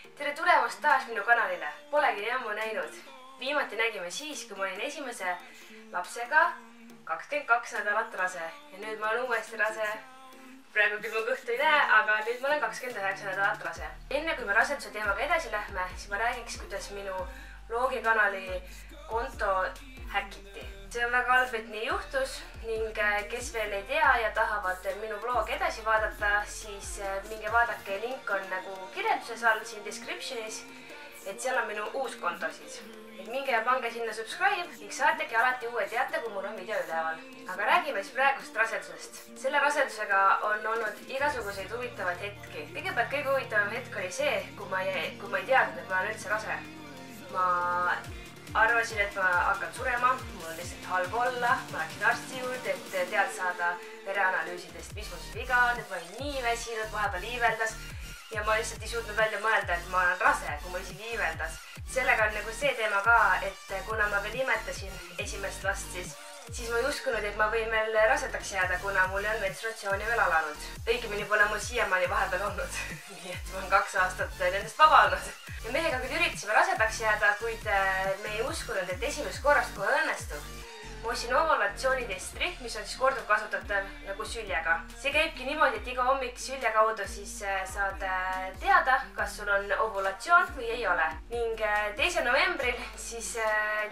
Tere tulemast taas minu kanalile. Polegi ammu näinud. Viimati nägime siis, kui ma olin esimese lapsega 22 nädalat rase. Ja nüüd ma olen uuesti rase. Praegu küll ma kõhtu ei näe, aga nüüd ma olen 29 nädalat rase. Enne kui me raseduse teemaga edasi lähme, siis ma räägiks, kuidas minu vlogikanali konto häkiti. See on väga halb, et nii juhtus ning kes veel ei tea ja tahavad minu vlogi edasi vaadata, siis minge vaadake, link on nagu kirjelduses all siin descriptionis, et seal on minu uus konto siis. Et minge ja pange sinna subscribe ning saategi alati uue teate, kui mul on video üleval. Aga räägime siis praegust rasedusest. Selle rasedusega on olnud igasuguseid huvitavaid hetki. Kõigepealt kõige huvitavam hetk oli see, kui ma ei teadnud, et ma olen üldse rase. Ma arvasin, et ma hakkan surema, mul on lihtsalt halb olla, ma läksin arsti juurde, et tead saada vereanalüüsidest, mis mul siis viga on, et ma olin nii väsinud, vahepeal iiveldas ja ma lihtsalt ei suutnud välja mõelda, et ma olen rase, kui ma isegi iiveldas. Sellega on nagu see teema ka, et kuna ma veel imetasin esimest last, siis ma ei uskunud, et ma võin veel rasedaks jääda, kuna mul ei olnud menstruatsiooni veel alanud. Õigemini pole mul siiamaani vahepeal olnud, nii et ma olen 2 aastat nendest vaba olnud. Ja mehega küll üritasime rasedaks jääda, kuid me ei uskunud, et esimest korrast kohe õnnestub. Ma ostsin ovulatsioonitestri, mis on siis korduvkasutatav nagu süljega. See käibki niimoodi, et iga hommik sülje kaudu siis saad teada, kas sul on ovulatsioon või ei ole. Ning 2. novembril siis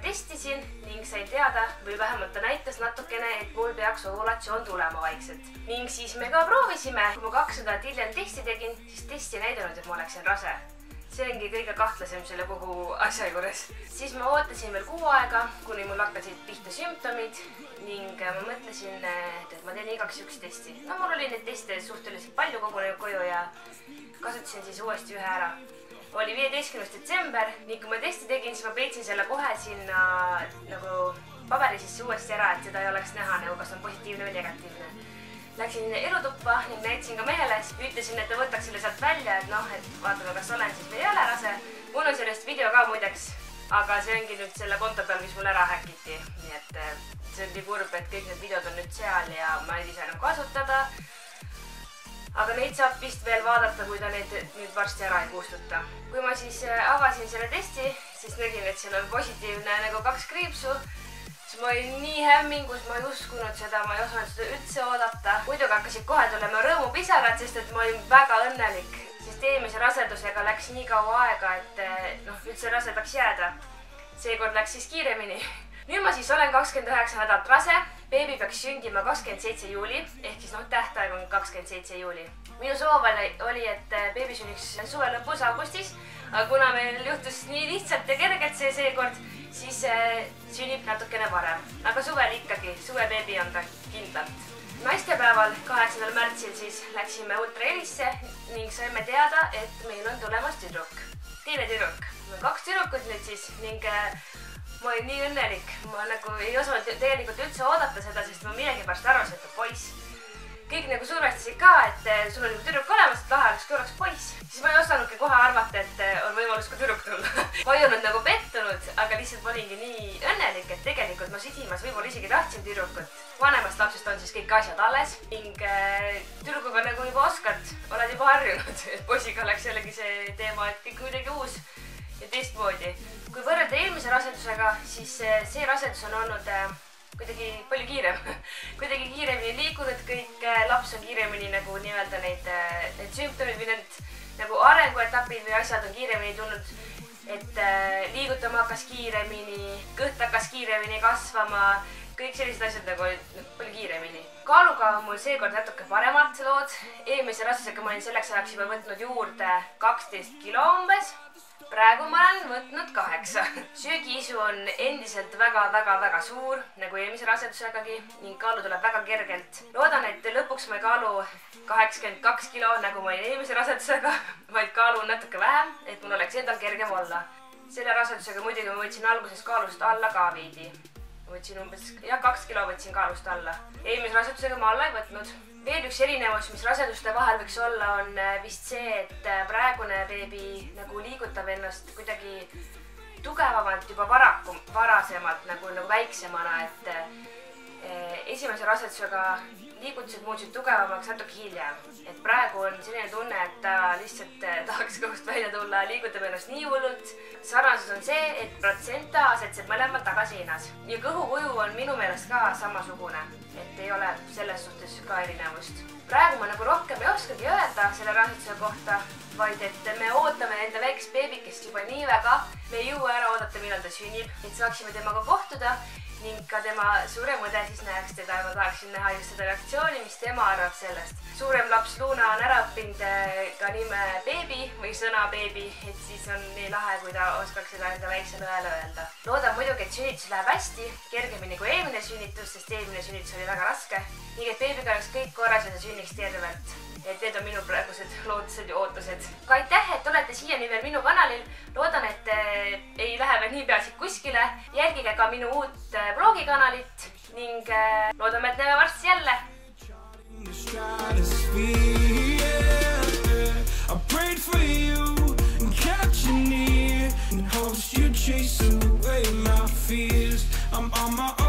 testisin ning sain teada, või vähemalt ta näitas natukene, et mul peaks ovulatsioon tulema vaikselt. Ning siis me ka proovisime. Kui ma 2 nädalat hiljem testi tegin, siis testi ei näidanud, et ma oleksin rase. See ongi kõige kahtlasem selle kogu asja juures. Siis ma ootasin veel 6 aega, kuni mul hakkasid pihta sümptomid ning ma mõtlesin, et ma teen igaks juhuks testi. No mul oli neid teste suhteliselt palju koju ja kasutasin siis uuesti ühe ära. Oli 15. detsember ning kui ma testi tegin, siis ma peitsin selle kohe sinna nagu paberi sisse uuesti ära, et seda ei oleks näha, nagu kas on positiivne või negatiivne. Läksin elutuppa ning näitasin ka mehele, ütlesin, et ta võtaks selle sealt välja, et noh, et vaatame, kas olen siis või ei ole rase. Mul on sellest video ka muideks, aga see ongi nüüd selle konto peal, mis mul ära häkiti. Nii et see on nii kurb, et kõik need videod on nüüd seal ja ma ei saa enam kasutada. Aga neid saab vist veel vaadata, kui ta neid nüüd varsti ära ei kustuta. Kui ma siis avasin selle testi, siis nägin, et seal on positiivne nagu 2 kriipsu. Ma olin nii hämmingus, ma ei uskunud seda, ma ei osanud seda üldse oodata. Muidugi hakkasid kohe tulema rõõmupisarad, sest et ma olin väga õnnelik. Sest eelmise rasedusega läks nii kaua aega, et üldse rasedaks jääda. Seekord läks siis kiiremini. Nüüd ma siis olen 29 nädalat rase. Beebi peaks sündima 27. juuli, ehk siis tähtaeg on 27. juuli. Minu soov oli, et beebi sünniks suve lõpus augustis, aga kuna meil juhtus nii lihtsalt ja kergelt seekord, siis sünnib natukene varem. Aga suvel ikkagi, suvebeebi on ta kindlalt. Naistepäeval 8. märtsil siis läksime ultrahelisse ning saime teada, et meil on tulemas tüdruk. Teine tüdruk. Meil on 2 tüdrukut nüüd siis ning ma olin nii õnnelik. Ma nagu ei osanud tegelikult üldse oodata seda, sest ma millegipärast arvasin, et poiss. Kõik nagu survestasid ka, et sul on juba tüdruk olemas, et lahe oleks, kui oleks poiss. Siis ma ei osanudki kohe arvata, et on võimalus ka tüdruk tulla. Ma ei olnud nagu pettunud, aga lihtsalt ma olingi nii õnnelik, et tegelikult ma sidimas võib-olla isegi tahtsin tüdrukut. Vanemast lapsest on siis kõik asjad alles ning tüdrukuga nagu juba oskad, oled juba harjunud. Poisiga oleks jällegi see teema, et kõik midagi uus ja teistmoodi. Kui võrrelda eelmise rasedusega, siis see rasedus on olnud kuidagi palju kiirem. Kuidagi kiiremini liikunud kõik, laps on kiiremini nagu nii-öelda neid sümptomid või need nagu arenguetapid või asjad on kiiremini tulnud, et liigutama hakkas kiiremini, kõht hakkas kiiremini kasvama, kõik sellised asjad nagu palju kiiremini. Kaaluga on mul seekord natuke paremad lood. Eelmise rasedusega ma olin selleks ajaks juba võtnud juurde 12 kilo umbes. Praegu ma olen võtnud 8. Söögiisu on endiselt väga suur, nagu eelmise rasedusegagi ning kaalu tuleb väga kergelt. Loodan, et lõpuks ma ei kaalu 82 kilo, nagu ma olin eelmise rasedusega, vaid kaalu natuke vähem, et mul oleks endal kergem olla. Selle rasedusega muidugi ma võtsin alguses kaalust alla ka veidi. Võtsin umbes 2 kilo võtsin kaalust alla. Eelmise rasedusega ma alla ei võtnud. Veel üks erinevus, mis raseduste vahel võiks olla, on vist see, et praegune beebi nagu liigutab ennast kuidagi tugevamalt juba varasemalt nagu väiksemana, et esimese rasedusega liigutused muutusid tugevamaks natuke hiljem. Et praegu on selline tunne, et ta lihtsalt tahaks kõhust välja tulla, liigutab ennast nii hullult. Sarnasus on see, et protsenta asetseb mõlemad tagasihinnas. Ja kõhukuju on minu meelest ka samasugune, et ei ole selles suhtes ka erinevust. Praegu ma nagu rohkem ei oskagi öelda selle raseduse kohta, vaid et me ootame enda väikest beebikest juba nii väga. Me ei jõua ära oodata, millal ta sünnib, et saaksime temaga kohtuda ning ka tema suurem õde siis näeks teda ja ma tahaksin näha just seda reaktsiooni, mis tema arvab sellest. Suurem laps Luna on ära õppinud ka nime beebi või sõna beebi, et siis on nii lahe, kui ta oskaks seda enda väiksele õele öelda. Loodan muidugi, et sünnitus läheb hästi, kergemini kui eelmine sünnitus, sest eelmine sünnitus oli väga raske. Nii et beebiga oleks kõik korras ja ta sünniks tervelt. Et need on minu praegused lootused ja ootused. Ka aitäh, et olete siiani veel minu kanalil. Loodan, et ei lähe veel nii peaasi kuskile. Jälgige ka minu uut blogikanalit ning loodame, et näeme varsti jälle. I prayed for you and kept you near in hopes you'd chase away my fears. I'm on my